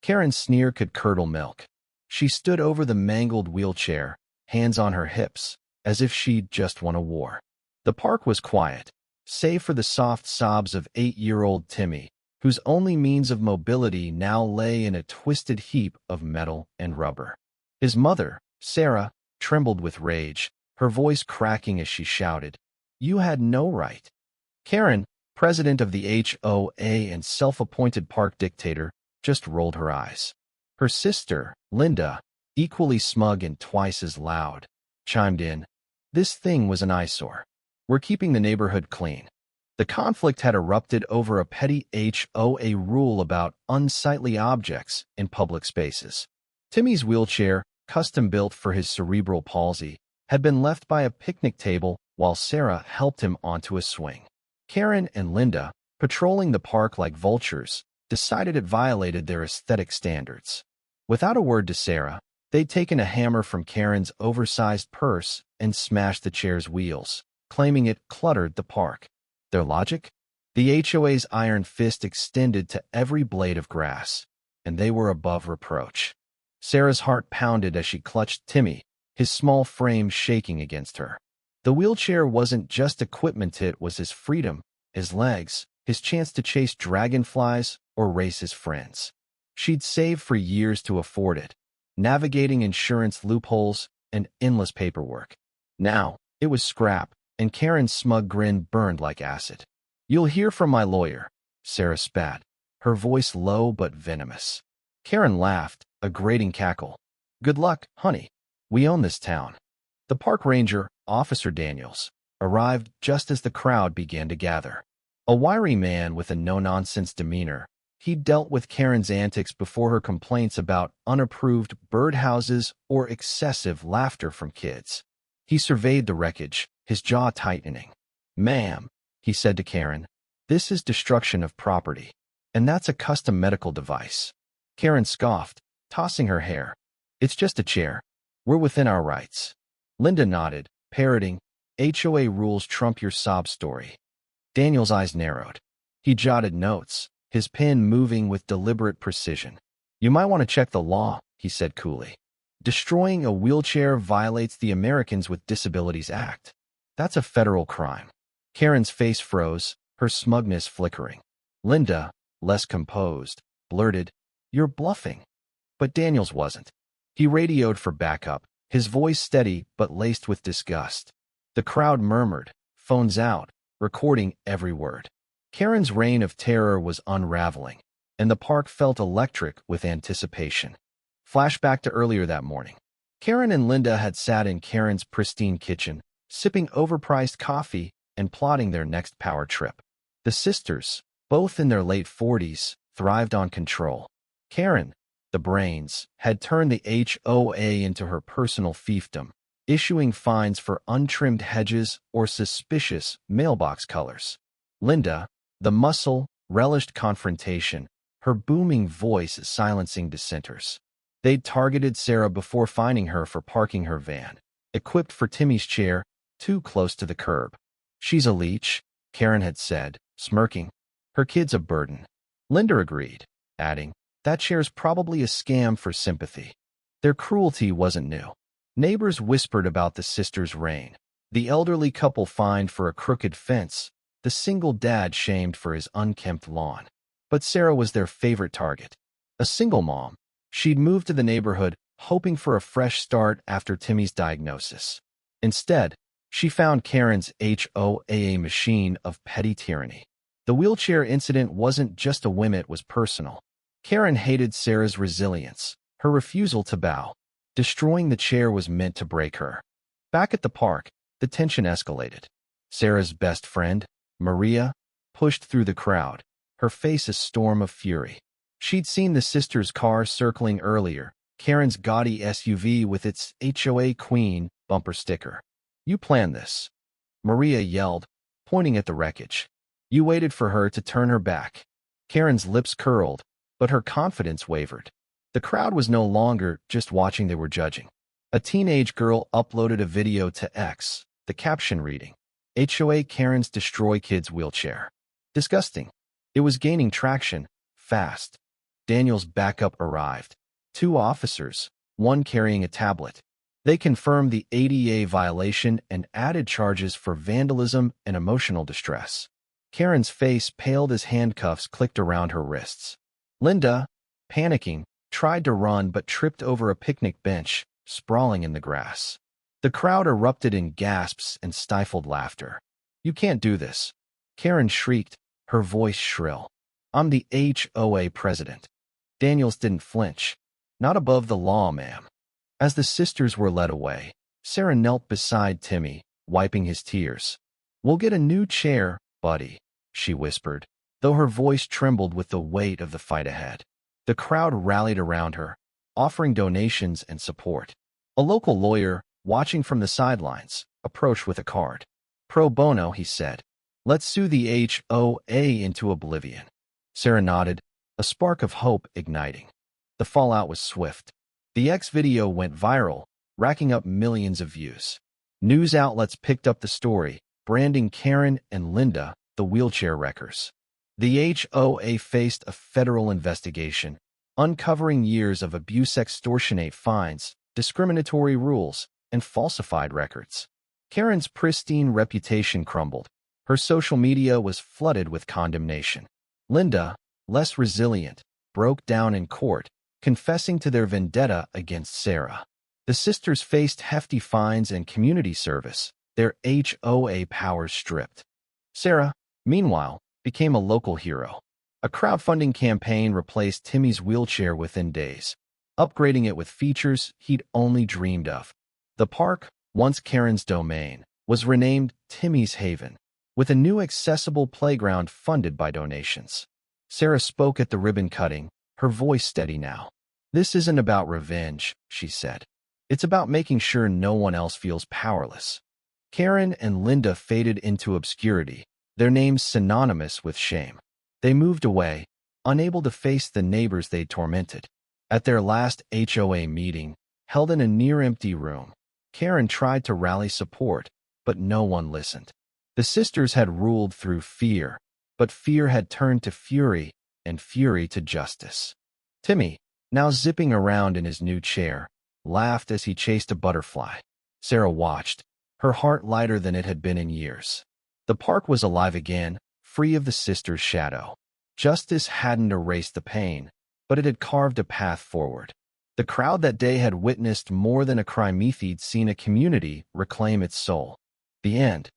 Karen's sneer could curdle milk. She stood over the mangled wheelchair, hands on her hips, as if she'd just won a war. The park was quiet, save for the soft sobs of 8-year-old Timmy, whose only means of mobility now lay in a twisted heap of metal and rubber. His mother, Sarah, trembled with rage, her voice cracking as she shouted, "You had no right." Karen, president of the HOA and self-appointed park dictator, just rolled her eyes. Her sister, Linda, equally smug and twice as loud, chimed in, "This thing was an eyesore. We're keeping the neighborhood clean." The conflict had erupted over a petty HOA rule about unsightly objects in public spaces. Timmy's wheelchair, custom-built for his cerebral palsy, had been left by a picnic table while Sarah helped him onto a swing. Karen and Linda, patrolling the park like vultures, decided it violated their aesthetic standards. Without a word to Sarah, they'd taken a hammer from Karen's oversized purse and smashed the chair's wheels, claiming it cluttered the park. Their logic? The HOA's iron fist extended to every blade of grass, and they were above reproach. Sarah's heart pounded as she clutched Timmy, his small frame shaking against her. The wheelchair wasn't just equipment, it was his freedom, his legs, his chance to chase dragonflies or race his friends. She'd saved for years to afford it, navigating insurance loopholes and endless paperwork. Now, it was scrap, and Karen's smug grin burned like acid. "You'll hear from my lawyer," Sarah spat, her voice low but venomous. Karen laughed, a grating cackle. "Good luck, honey. We own this town." The park ranger, Officer Daniels, arrived just as the crowd began to gather. A wiry man with a no-nonsense demeanor, he'd dealt with Karen's antics before her complaints about unapproved birdhouses or excessive laughter from kids. He surveyed the wreckage, his jaw tightening. "Ma'am," he said to Karen, "this is destruction of property, and that's a custom medical device." Karen scoffed, tossing her hair. "It's just a chair. We're within our rights." Linda nodded, parroting, "HOA rules trump your sob story." Daniel's eyes narrowed. He jotted notes, his pen moving with deliberate precision. "You might want to check the law," he said coolly. "Destroying a wheelchair violates the Americans with Disabilities Act. That's a federal crime." Karen's face froze, her smugness flickering. Linda, less composed, blurted, "You're bluffing." But Daniels wasn't. He radioed for backup, his voice steady but laced with disgust. The crowd murmured, phones out, recording every word. Karen's reign of terror was unraveling, and the park felt electric with anticipation. Flashback to earlier that morning. Karen and Linda had sat in Karen's pristine kitchen, sipping overpriced coffee and plotting their next power trip. The sisters, both in their late 40s, thrived on control. Karen, the brains, had turned the HOA into her personal fiefdom, issuing fines for untrimmed hedges or suspicious mailbox colors. Linda, the muscle, relished confrontation, her booming voice silencing dissenters. They'd targeted Sarah before fining her for parking her van, equipped for Timmy's chair, too close to the curb. "She's a leech," Karen had said, smirking. "Her kid's a burden." Linda agreed, adding, "That chair's probably a scam for sympathy." Their cruelty wasn't new. Neighbors whispered about the sisters' reign. The elderly couple fined for a crooked fence, the single dad shamed for his unkempt lawn. But Sarah was their favorite target. A single mom, she'd moved to the neighborhood hoping for a fresh start after Timmy's diagnosis. Instead, she found Karen's HOA machine of petty tyranny. The wheelchair incident wasn't just a whim, it was personal. Karen hated Sarah's resilience, her refusal to bow. Destroying the chair was meant to break her. Back at the park, the tension escalated. Sarah's best friend, Maria, pushed through the crowd, her face a storm of fury. She'd seen the sisters' car circling earlier, Karen's gaudy SUV with its HOA Queen bumper sticker. "You planned this," Maria yelled, pointing at the wreckage. "You waited for her to turn her back." Karen's lips curled, but her confidence wavered. The crowd was no longer just watching, they were judging. A teenage girl uploaded a video to X, the caption reading, "HOA Karen's destroy kids' wheelchair." Disgusting. It was gaining traction, fast. Daniel's backup arrived. 2 officers, one carrying a tablet. They confirmed the ADA violation and added charges for vandalism and emotional distress. Karen's face paled as handcuffs clicked around her wrists. Linda, panicking, tried to run but tripped over a picnic bench, sprawling in the grass. The crowd erupted in gasps and stifled laughter. "You can't do this," Karen shrieked, her voice shrill. "I'm the HOA president." Daniels didn't flinch. "Not above the law, ma'am." As the sisters were led away, Sarah knelt beside Timmy, wiping his tears. "We'll get a new chair, buddy," she whispered, though her voice trembled with the weight of the fight ahead. The crowd rallied around her, offering donations and support. A local lawyer, watching from the sidelines, approached with a card. "Pro bono," he said. "Let's sue the HOA into oblivion." Sarah nodded, a spark of hope igniting. The fallout was swift. The X video went viral, racking up millions of views. News outlets picked up the story, branding Karen and Linda the wheelchair wreckers. The HOA faced a federal investigation, uncovering years of abuse, extortionate fines, discriminatory rules, and falsified records. Karen's pristine reputation crumbled. Her social media was flooded with condemnation. Linda, less resilient, broke down in court, confessing to their vendetta against Sarah. The sisters faced hefty fines and community service, their HOA powers stripped. Sarah, meanwhile, became a local hero. A crowdfunding campaign replaced Timmy's wheelchair within days, upgrading it with features he'd only dreamed of. The park, once Karen's domain, was renamed Timmy's Haven, with a new accessible playground funded by donations. Sarah spoke at the ribbon cutting, her voice steady now. "This isn't about revenge," she said. "It's about making sure no one else feels powerless." Karen and Linda faded into obscurity, their names synonymous with shame. They moved away, unable to face the neighbors they tormented. At their last HOA meeting, held in a near-empty room, Karen tried to rally support, but no one listened. The sisters had ruled through fear, but fear had turned to fury, and fury to justice. Timmy, now zipping around in his new chair, laughed as he chased a butterfly. Sarah watched, her heart lighter than it had been in years. The park was alive again, free of the sisters' shadow. Justice hadn't erased the pain, but it had carved a path forward. The crowd that day had witnessed more than a crime. They'd seen a community reclaim its soul. The end.